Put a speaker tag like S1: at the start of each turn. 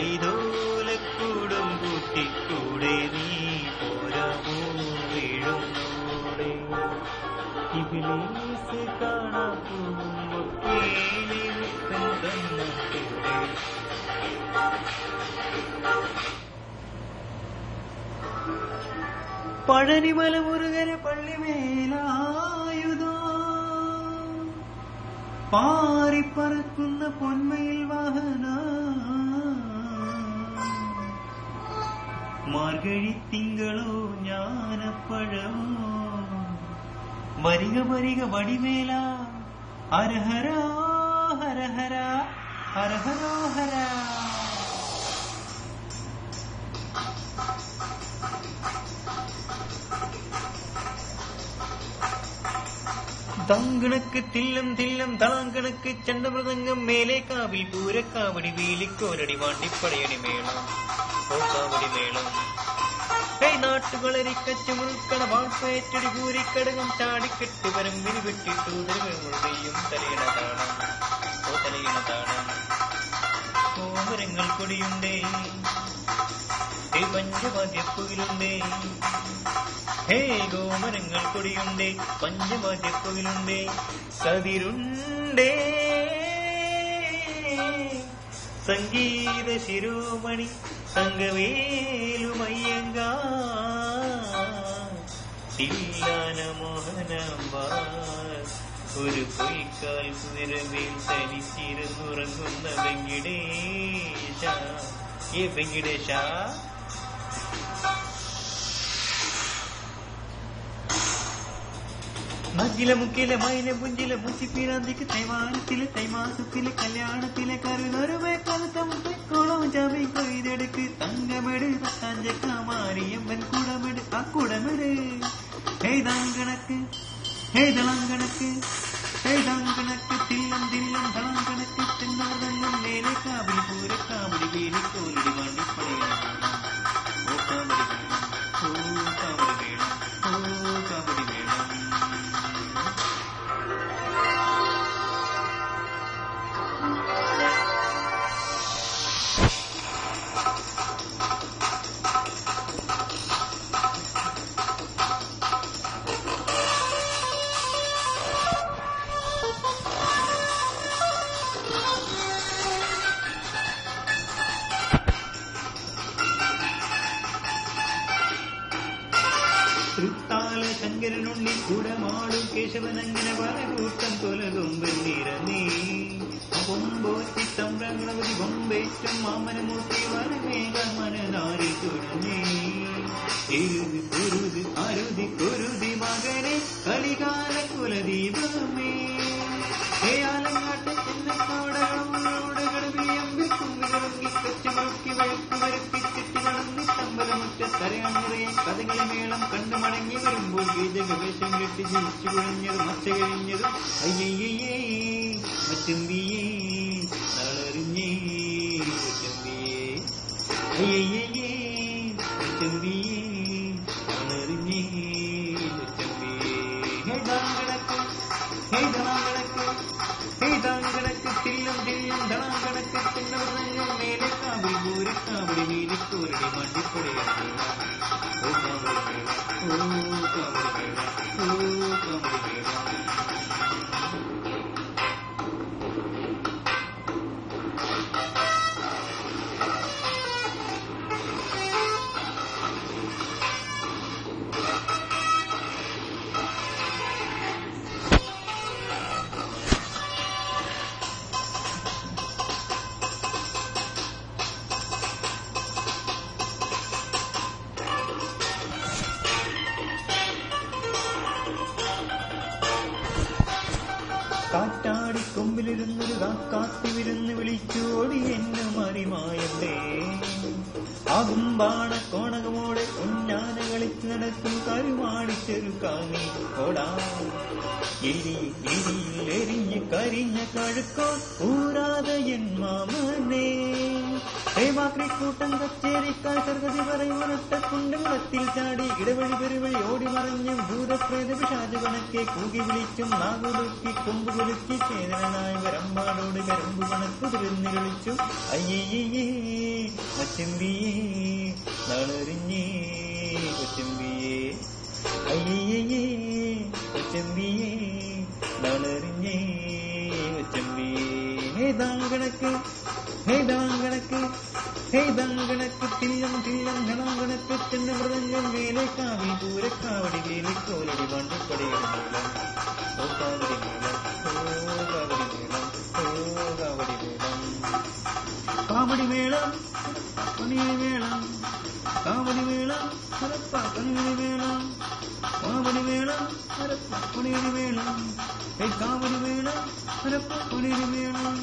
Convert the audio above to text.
S1: കൈതോലക്കൂടും കൂട്ടിക്കൂടെ നീ പോരാമോ വീഴുന്നോടെ ഇബിലീസ് കാണാൻ പോകുമ്പോ കേളി മുത്തം തന്നൂടെ പഴനിമല മുരുകന പള്ളിമേലായുധോ പാറിപ്പറക്കുന്ന പൊന്മയിൽ വാഹന മാർഗഴി തിങ്കളോ ജ്ഞാനപ്പഴമോ വരിക വരിക വടിവേല ഹരഹര ഹരഹര ഹരഹരോ ഹര തങ്കണക്ക് തില്ലം തില്ലം തളാങ്കണക്ക് ചണ്ടമൃതംഗം മേലെ കാവിൽ പൂരക്കാവടി വീലിക്കോരടി വാണ്ടിപ്പടയണി മേളം കാവടി മേളം നാട്ടുകളരിക്കച്ചു മുൾക്കട വാൾപ്പേറ്റടി പൂരിക്കടകം ചാടിക്കെട്ട് വരം വിരിവെട്ടിട്ടു മുഴുകയും തലയിണ താണം തലയിണ താണം കോമരങ്ങൾ കൊടിയുണ്ടേ പഞ്ചവാദ്യപ്പുകിലുണ്ടേ ഹേ ഗോമരങ്ങൾ കൊടിയുണ്ടേ പഞ്ചവാദ്യപ്പുകിലുണ്ടേ സതിരുണ്ടേ സംഗീത ശിരോമണി സംഗവേലുമയ്യങ്ക തില്ലാന മോഹനമ്പാ ഒരു പൊയ്ക്കാൽ കുതിരമേൽ തനിച്ചിരുന്നുറങ്ങുന്ന വെങ്കിടേശ ഏ വെങ്കിടേശ മകില മുക്കില മൈല പുഞ്ചില മുച്ചിപ്പീരാന്തിക്ക് തൈവാനത്തിലെ തൈമാസത്തിലെ കല്യാണത്തിലെ കരുനൊരുമേ കറുത്തമുക്കോളം ചാമി കൊയ്തെടുക്ക് തങ്കമെട് തഞ്ചക്കാമാരിയമ്മൻ കുടമെട് ആ കുടമെട് ഹേതാങ്കണക്ക് ഹേതളങ്കണക്ക് ഹേതാങ്കണക്ക് തില്ലം തില്ലം തളങ്കണക്ക് തെന്നവർതങ്ങം മേലെ കാവടി പൂരക്കാവടി വീലിക്കോലടി വണ്ടിപ്പടയാണ് ഓ കാവടി വേണം ഓ കാവടി വേണം ഓ കാവടി വേണം തൃത്താല ശങ്കരനുണ്ണി കുടമാടും കേശവനങ്ങനെ വരകൂട്ടം കൊലകൊമ്പൻ നിറന്നേ കൊമ്പോറ്റി സംരംഗണവതി ബൊമ്പേറ്റം മാമനമൂർത്തി വരമേക മനനാരി തുടങ്ങി എരുതി കുരുതി അരുതി കുരുതി മകനെ കളികാല കുലദീപമേ ആലങ്ങാട്ട് ചെന്നോടോട് കടവിയമ്പി കുമ്പിറങ്ങി കച്ചുമുറുക്കി വഴുക്ക് വരുത്തിച്ചിട്ട് നടന്ന് തമ്പലമുറ്റ തരയണിറയെ കഥകളി മേളം കണ്ടു മടങ്ങി വരുമ്പോൾ ഗീതകവേഷം കെട്ടി ജയിച്ചു കുഴഞ്ഞതും മച്ച കഴിഞ്ഞതും അയ്യയ്യേ മച്ചമ്പിയേ നാളറിഞ്ഞേ മച്ചമ്പിയേ അയ്യയ്യേ മച്ചമ്പിയേ നാളറിഞ്ഞേ മച്ചമ്പിയേ ഹേതാങ്കണക്ക് ഹേതാങ്കണക്ക് ഹേതാങ്കണക്ക് തില്ലം തില്ലം ധളാങ്കണക്ക് തിന്നവൃതങ്ങൾ മേലെ കാവടി പൂരക്കാവടി വീലിക്കോരടി വണ്ടിപ്പടയാണ് ഓ കാവടി വേണം ഓ കാവടി വേണം ഓ കാവടി വേണം കാറ്റാടി കൊമ്പിലിരുന്നൊരു കാത്തി വിരുന്ന് വിളിച്ചോടി എന്നെ മറിമായണ്ടേ ആകുമ്പാണ കോണകമോടെ ഉന്നാന കളിച്ച് നടക്കും കരുമാടിച്ചൊരു കാമി ഓടാ എരിയിൽ എരിഞ്ഞ് കരിഞ്ഞ കഴുക്കോ ഊരാതെ എൻ മാമനേ ഹേമാക്രി കൂട്ടം കച്ചേരിക്കാൽ സർഗതി പറയുവനട്ട കുണ്ടകുളത്തിൽ ചാടി ഇടവഴി പെരുവഴി ഓടി മറിഞ്ഞും ഭൂതപ്രേത പിശാചു കണക്കെ കൂകി വിളിച്ചും നാകുലുക്കി കൊമ്പ് കുലുക്കി ചേതനായ വരമ്പാടോട് കരമ്പു കണക്കു തിരുന്നിരളിച്ചും അയ്യേ മച്ചമ്പിയേ നാളെറിഞ്ഞേ കൊച്ചമ്പിയേ അയ്യേ കൊച്ചമ്പിയേ നാളെറിഞ്ഞേ കൊച്ചമ്പിയേ ഹേതാങ്കണക്ക് ഹേതാങ്കണക്ക് ഹേതാങ്കണക്ക് തില്ലം തില്ലം ധനാങ്കണക്ക് ചെന്ന മൃദംഗം വേലേക്കാവിൽ പൂരക്കാവടി വേലിക്കോലടി വണ്ടിപ്പടയുടെ മേളം ഓ കാവടി മേളം ഓ കാവടി മേളം ഓ കാവടി മേളം കാവടി മേളം പണിയടി മേളം കാവടി മേളം ഹരപ്പ പണിയടി മേളം കാവടി മേളം ഹരപ്പ പണിയടി മേളം കാവടി മേളം ഹരപ്പ പണിയടി മേളം